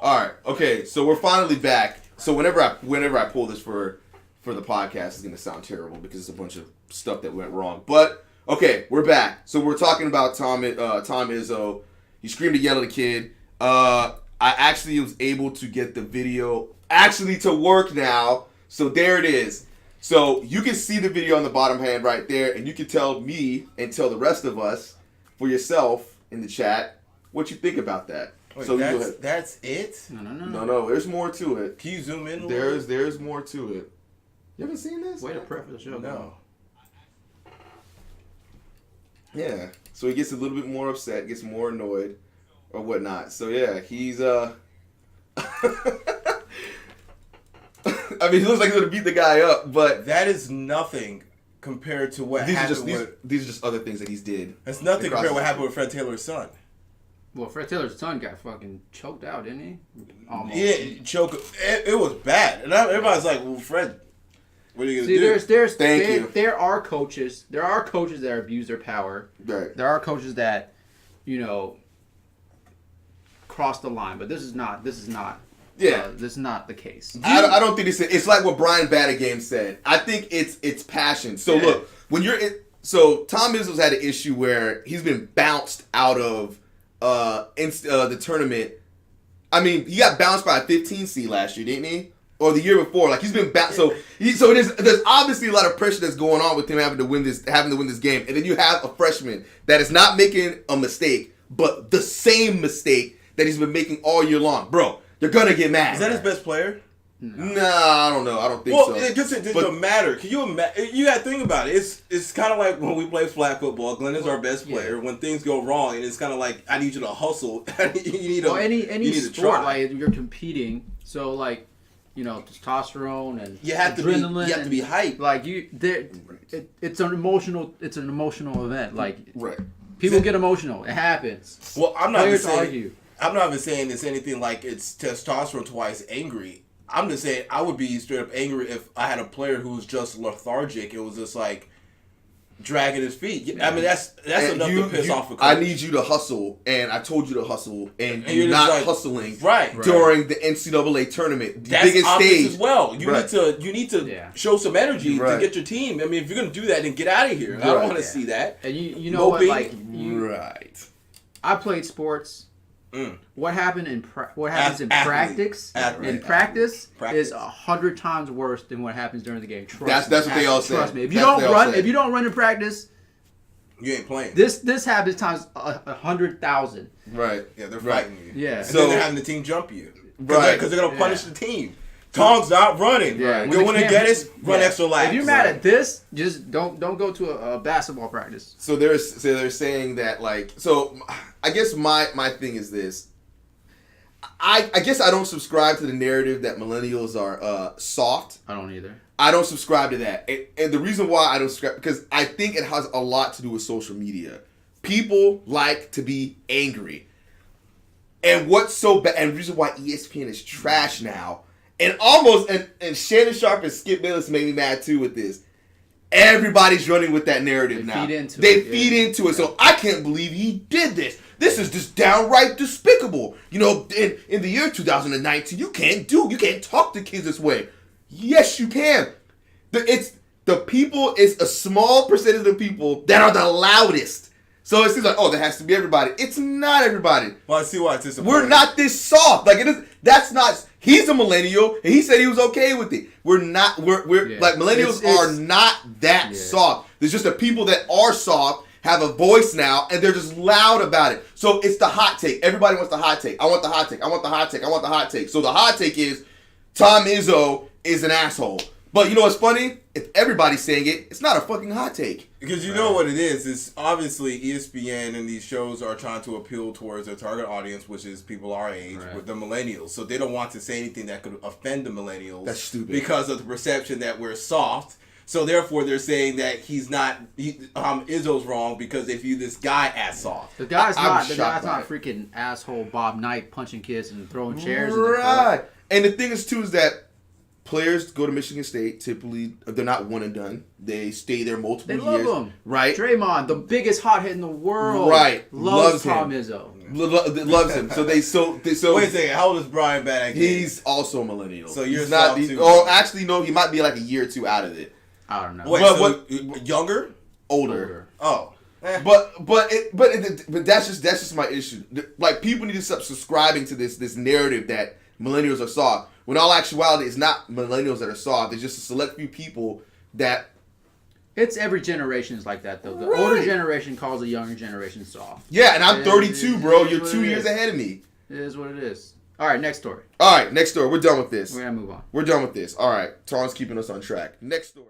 All right. Okay. So we're finally back. So whenever I pull this for the podcast, it's gonna sound terrible because it's a bunch of stuff that went wrong. But okay, we're back. So we're talking about Tom Izzo. He screamed and yelled at a kid. I actually was able to get the video actually to work now. So there it is. So you can see the video on the bottom hand right there, and you can tell me and tell the rest of us for yourself in the chat what you think about that. Wait, so that's it? No. There's more to it. Can you zoom in? There's more to it. You haven't seen this? Way to prep for the show. No. Yeah. So he gets a little bit more upset, gets more annoyed, or whatnot. So yeah, he's I mean, he looks like he's gonna beat the guy up, but that is nothing compared to what happened. These are just other things that he's did. That's nothing compared to what happened with Fred Taylor's son. Well, Fred Taylor's son got fucking choked out, didn't he? Almost. Yeah, choke. It was bad, and everybody's like, "Well, Fred, what are you gonna do?" There are coaches. There are coaches that abuse their power. Right. There are coaches that, cross the line, but this is not. Yeah, this is not the case. I don't think it's like what Brian Badagame said. I think it's passion. So look, when you're so Tom Izzo's had an issue where he's been bounced out of the tournament. I mean, he got bounced by a 15 seed last year, didn't he? Or the year before? Like he's been bounced. So there's obviously a lot of pressure that's going on with him having to win this game, and then you have a freshman that is not making a mistake, but the same mistake that he's been making all year long, bro. They're gonna get mad. Is that his best player? No, I don't know. I don't think so. Well, it doesn't matter. Can you imagine? You got to think about it. It's kind of like when we play flag football. Glenn is our best player. When things go wrong, and it's kind of like I need you to hustle. you need to. Any sport like you're competing, so like testosterone and you have adrenaline. You have to be hyped. Like it's an emotional event. Like right. People get emotional. It happens. Well, I'm not Players saying. argue. I'm not even saying it's anything like it's testosterone twice angry. I'm just saying I would be straight up angry if I had a player who was just lethargic. It was just like dragging his feet. Yeah. I mean, that's enough to piss off a coach. I need you to hustle, and I told you to hustle, and you're not not hustling right during the NCAA tournament, the that's biggest obvious stage as well. You need to show some energy to get your team. I mean, if you're gonna do that, then get out of here. I don't want to see that. And you know what? Like right. I played sports. What happens in practice is 100 times worse than what happens during the game. That's what they all say. Trust me. If you don't run in practice, you ain't playing. This happens times 100,000. Right. Yeah, they're fighting you. Yeah. And then they're having the team jump you. Right. Because they're gonna punish the team. Tom's not running. Yeah. Go in and get us. Run extra laps. If you're mad at this, just don't go to a basketball practice. So they're saying that like I guess my thing is this. I guess I don't subscribe to the narrative that millennials are soft. I don't either. I don't subscribe to that. And the reason why I don't subscribe because I think it has a lot to do with social media. People like to be angry. And what's so bad and the reason why ESPN is trash now. And and Shannon Sharp and Skip Bayless made me mad too with this. Everybody's running with that narrative now. They feed into it. So I can't believe he did this. This is just downright despicable. In the year 2019, you can't talk to kids this way. Yes, you can. It's a small percentage of people that are the loudest. So it seems like, that has to be everybody. It's not everybody. Well, I see why it's disappointing. We're not this soft. Like it is. That's not. He's a millennial, and he said he was okay with it. We're not. We're like millennials are not that soft. There's just the people that are soft have a voice now, and they're just loud about it. So it's the hot take. Everybody wants the hot take. I want the hot take. I want the hot take. I want the hot take. So the hot take is Tom Izzo is an asshole. But you know what's funny? If everybody's saying it, it's not a fucking hot take. Because you know what it is. It's obviously ESPN and these shows are trying to appeal towards their target audience, which is people our age, with the millennials. So they don't want to say anything that could offend the millennials. That's stupid. Because of the perception that we're soft. So therefore, they're saying that Izzo's wrong because they view this guy as soft. The guy's not freaking asshole Bob Knight punching kids and throwing chairs. Right. And the thing is too is that players go to Michigan State. Typically, they're not one and done. They stay there multiple They years. love him. Right? Draymond, the biggest hothead in the world. Right. Loves Loves Tom him. Izzo. Loves him. So Wait a second. How old is Brian Bannock? he's also a millennial. So you're he's not. soft too. Oh, actually, no. He might be like a year or two out of it. I don't know. Wait, But so younger? Older. Oh. But that's just my issue. Like, people need to stop subscribing to this narrative that millennials are soft. When all actuality, it's not millennials that are soft. It's just a select few people that. It's every generation is like that though. The Right. older generation calls the younger generation soft. Yeah, and I'm It 32, is bro. what You're it 2 years is. ahead of me. It is what it is. All right, next story. All right, next story. We're done with this. We're gonna move on. We're done with this. All right, Tom's keeping us on track. Next story.